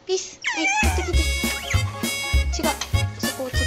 ピース。はい、持ってきて。違う。そこを次。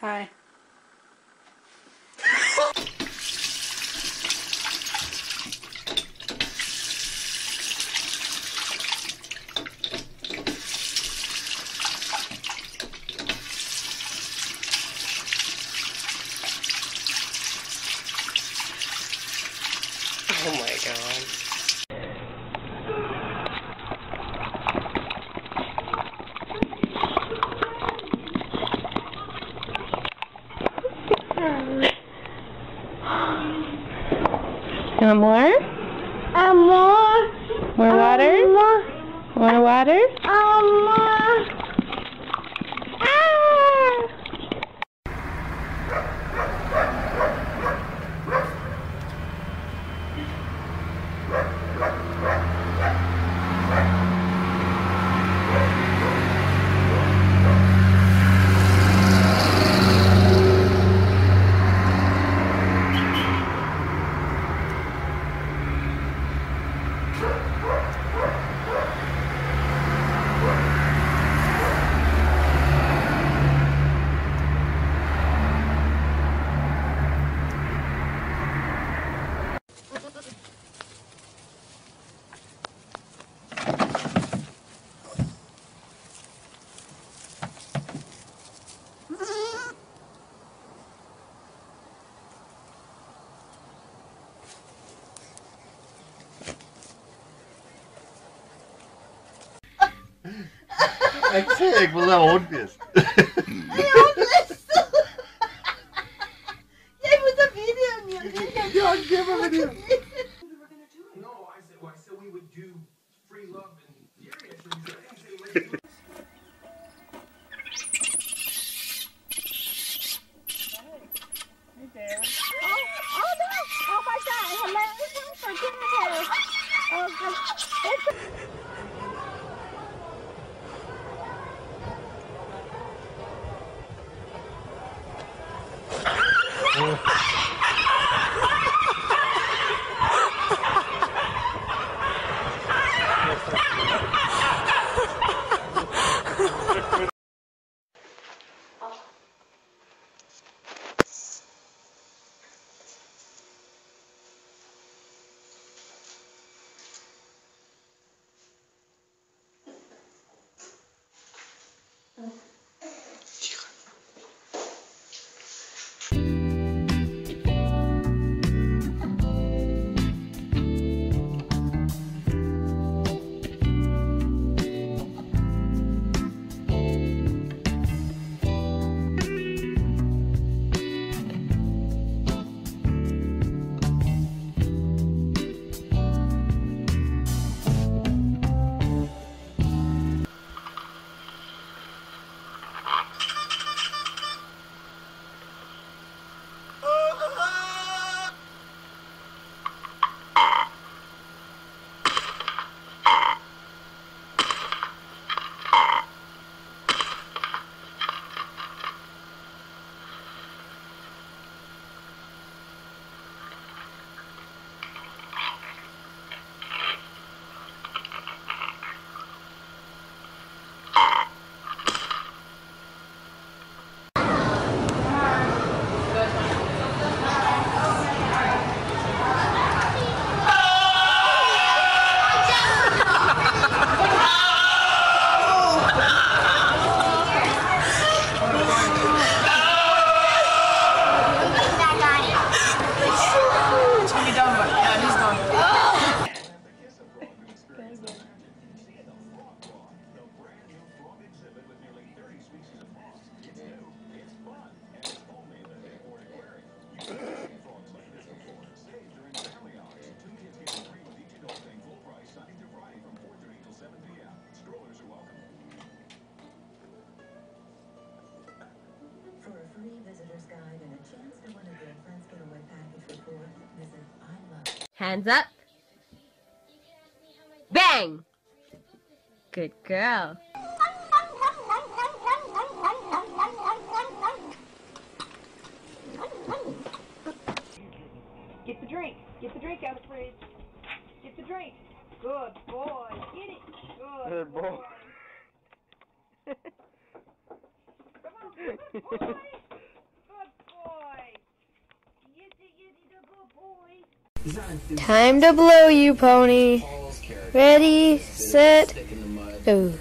Hi. Oh my god. You want more? More. More water? More. Want water? More. Ik zei, ik wil naar hondjes. Jij moet een video nemen. Ja, ik heb een video. No, I said we would do free love and Fury. I didn't say let's do Oh no! Oh my god! Hello! Forget it! Oh god! Hands up. Bang! Good girl. Get the drink. Get the drink out of the fridge. Get the drink. Good boy. Get it. Good boy. Come on. Good boy. Good boy. Yes, the good boy. Time to blow you, pony. Ready, set, go.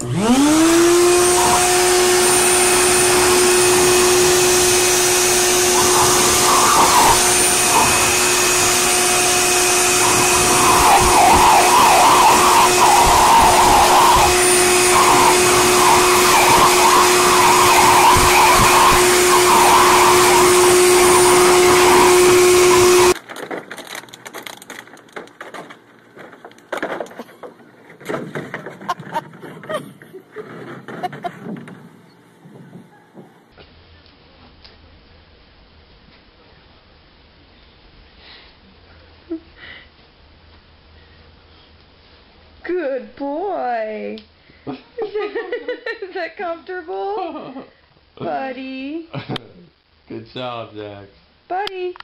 Good boy. Is that comfortable? Buddy. Good job, Jax. Buddy.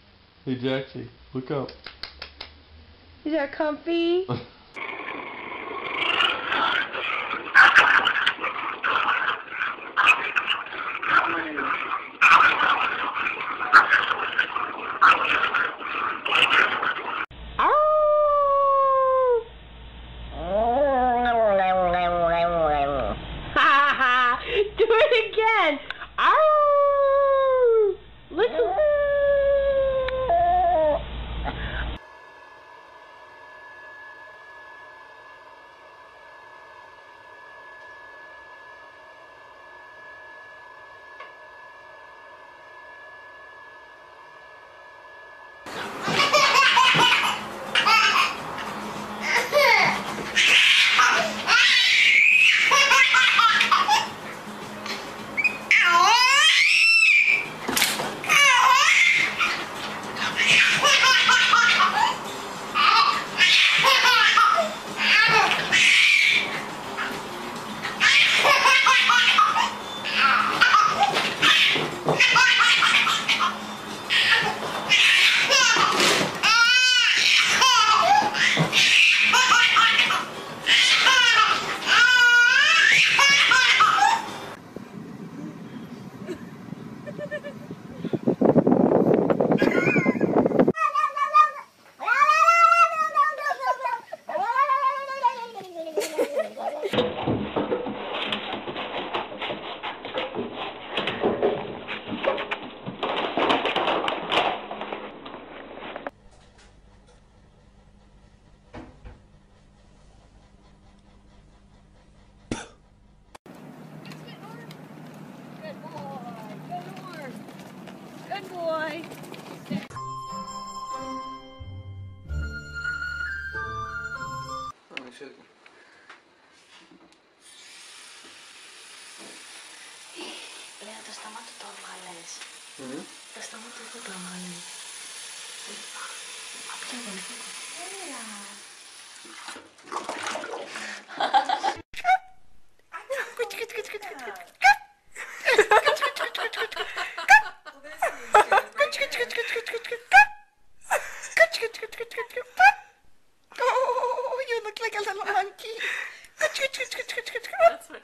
Hey, Jaxie, look up. Is that comfy? Do it again. Ow! Listen. Το σταμάτω το έβγαλες. Το σταμάτω το έβγαλες. Αυτό είναι. Έλα. Oh, you look like a little monkey. That's what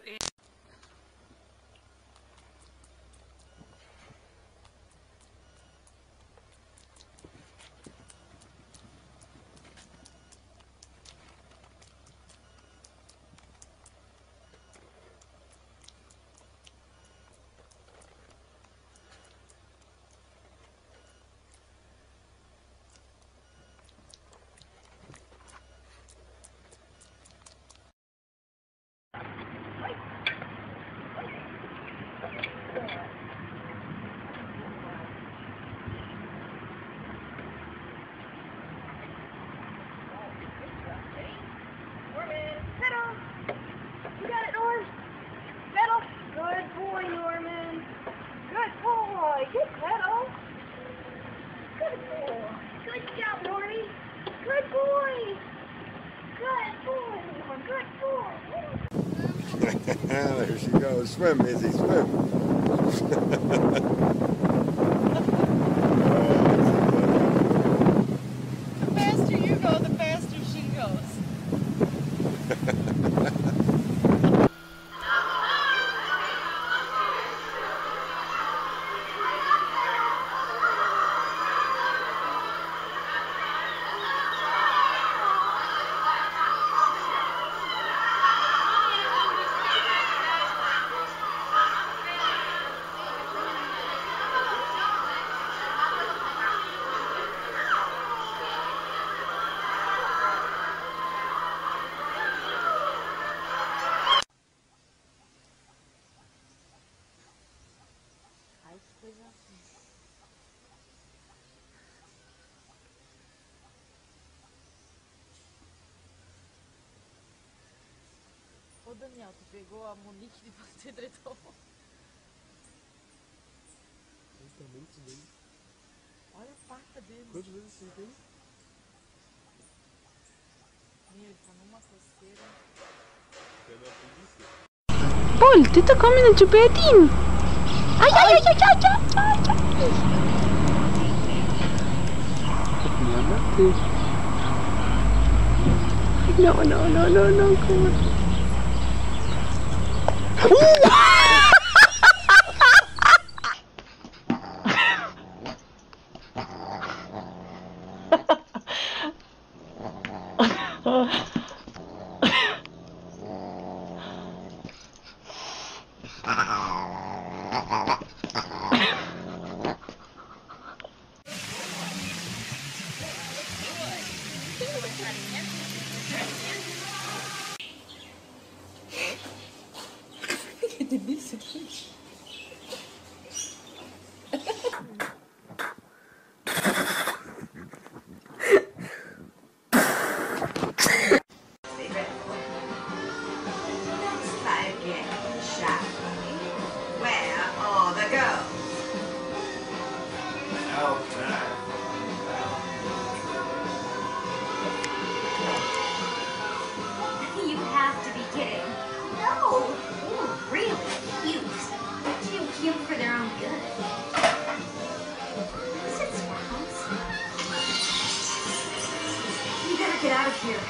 Good job, Norty. Good boy. Good boy. Good boy. There she goes. Swim, Izzy, swim. The faster you go, the faster she goes. Ô Daniel, tu pegou a Monique de você diretor. Olha a pata dele. Quantas vezes você tem? Meu, ele tá numa coceira. Paul, titta kom in till bedin. Aj, aj, aj, aj, aj, aj, aj. No, no, no, no, no, come on. Que delícia, gente. You have to be kidding. No, they were really cute. Too cute for their own good. Is it Sparkles? You gotta get out of here.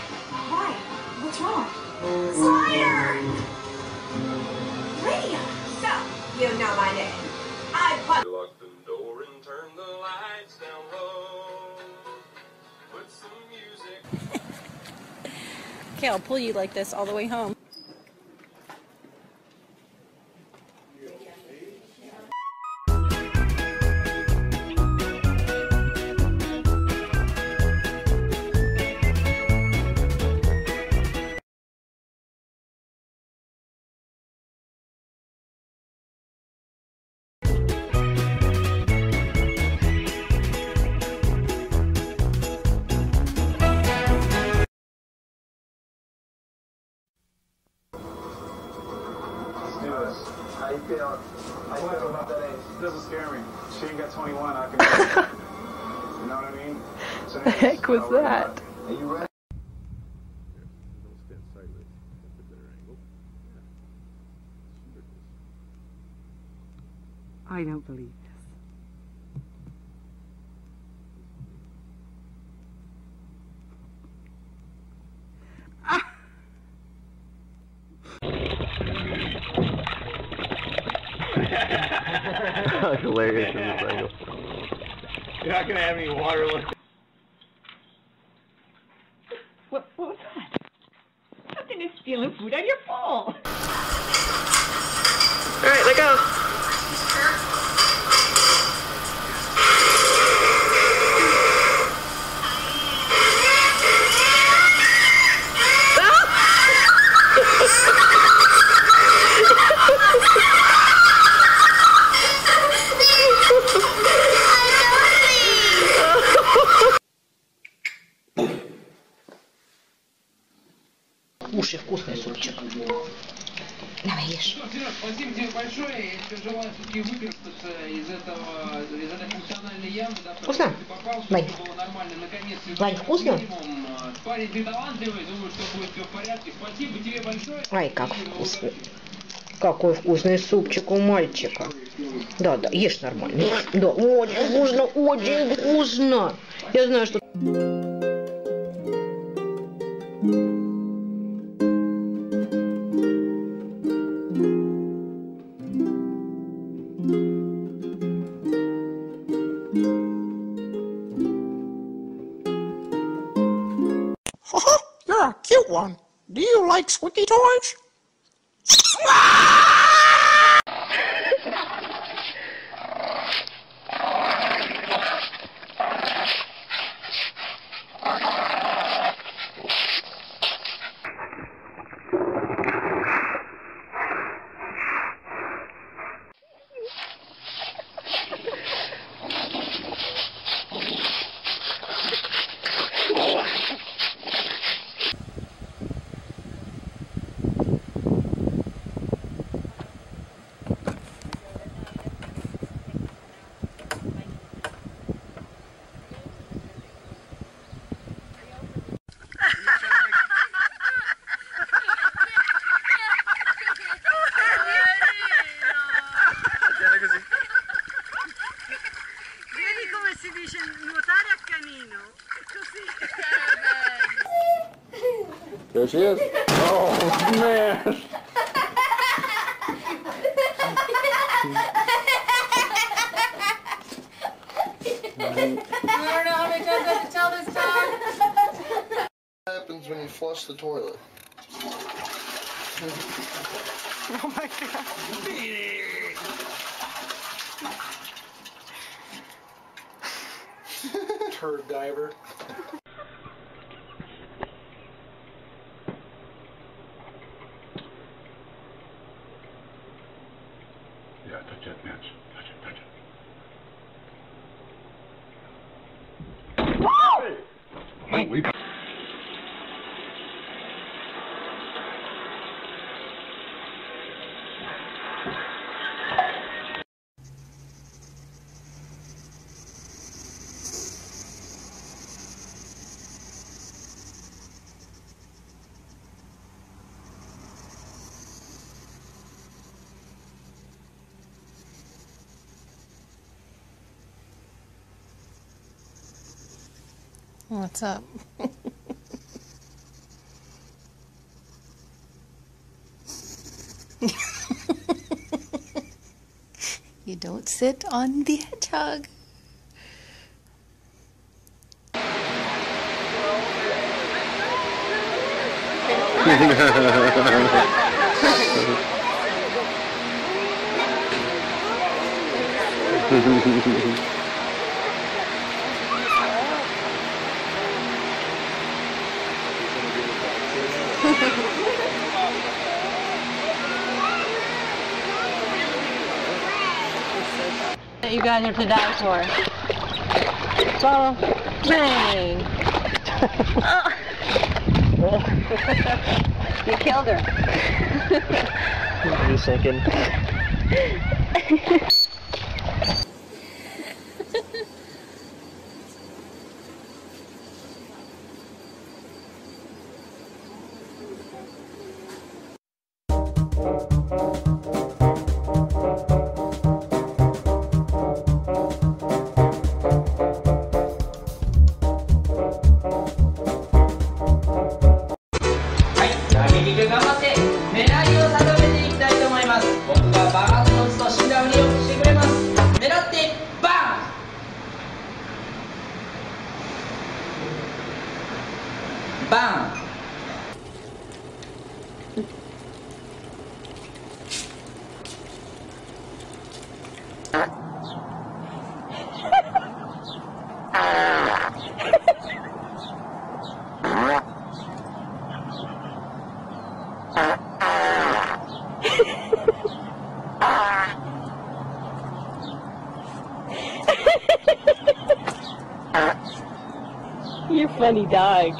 Why? What's wrong? Slider! Lydia! So, you know my name. Lock the door and turn the lights down low. Put some music. Okay, I'll pull you like this all the way home. How you feel? How you feel about that age? It doesn't scare me. She ain't got 21, I can do it. You know what I mean? So The heck was that? Are you ready? Don't stand sideways. That's a better angle. I don't believe this. That's hilarious in this angle. You're not gonna have any water left. What was that? Something is stealing food out of your bowl. Alright, let go. Кушай вкусный супчик. Давай ешь. Спасибо тебе большое, я еще желаю. Вкусно? Вань. Вань, вкусно? Ай, как вкусно. Какой вкусный супчик у мальчика. Да, да, ешь нормально. Да, очень вкусно, очень вкусно. Я знаю, что... You're a cute one. Do you like squeaky toys? Vedi come si dice nuotare a canino? Così. There she is. Oh, man. I don't know how many times I have to tell this dog. What happens when you flush the toilet? Oh my god. Turd diver. Yeah, touch that match. Touch it, touch it. Holy. What's up? You don't sit on the hedgehog. You guys are to die for. Swallow. Bang! You killed her. Are you sinking? You're funny dog.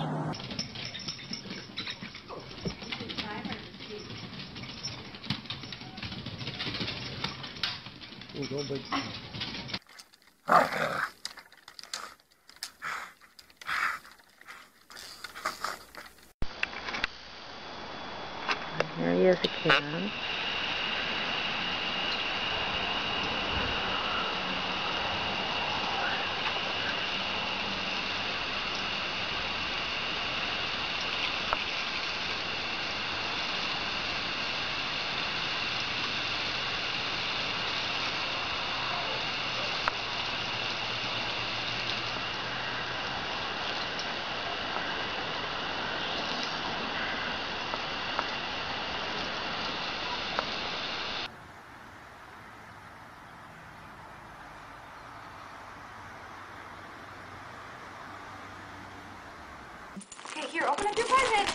Here he is again. Okay, here, open up your present.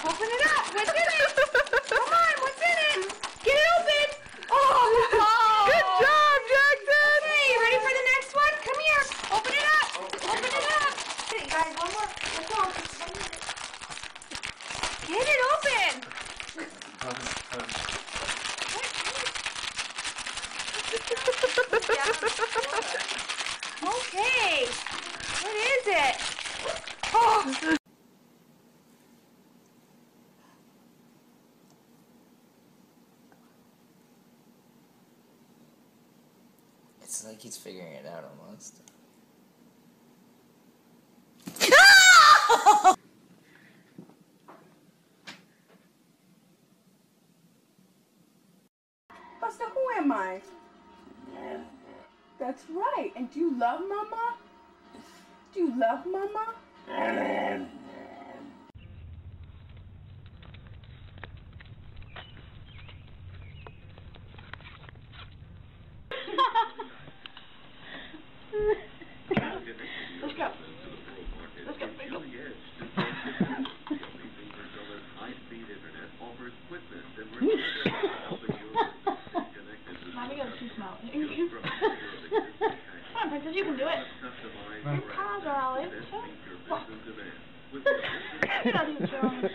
Open it up. What's in it? Come on, what's in it? Get it open. Oh, Good job, Jackson. Okay, you ready for the next one? Come here. Open it up. Open it up. Okay, guys, one more. Let's go. Get it open. Okay. What is it? Oh. It's like he's figuring it out almost. Buster, who am I? That's right. And do you love Mama? Do you love Mama? Let's go. Let's go. Mommy goes too small. Come on, Princess, you can do it. Your paws are all itchy. You're not even showing.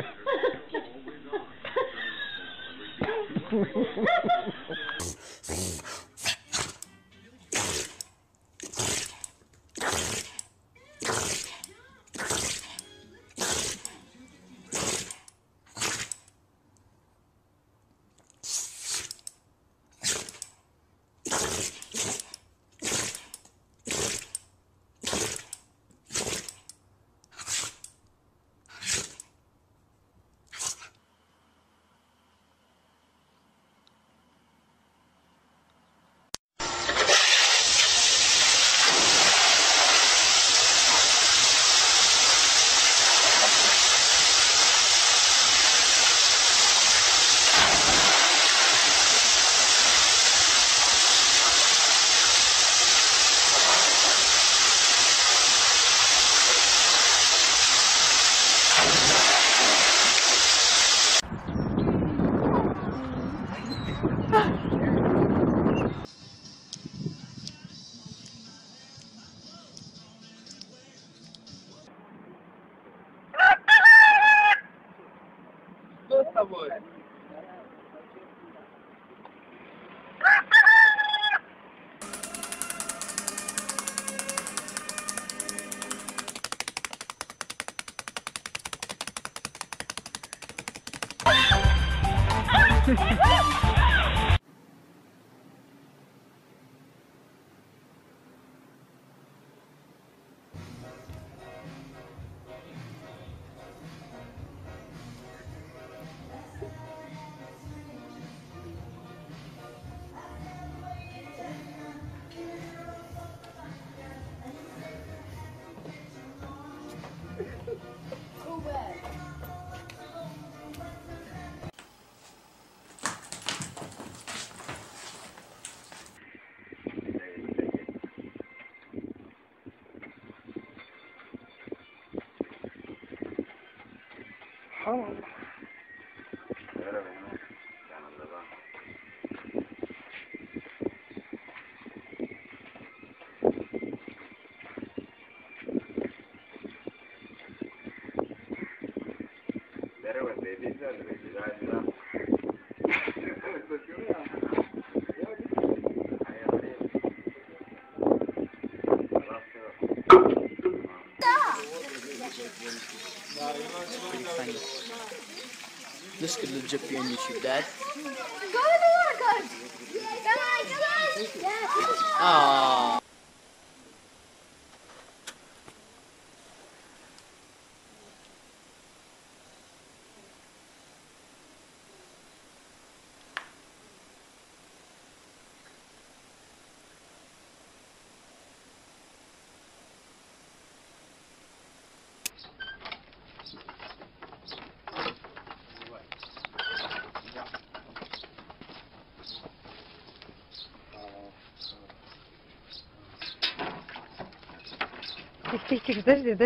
Pretty funny. This could legit be on YouTube, Dad. Go to the water guards! Guys! Aww. Тихо, подожди.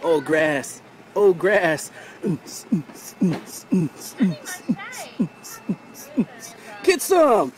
Oh, grass. Oh, grass. Get some.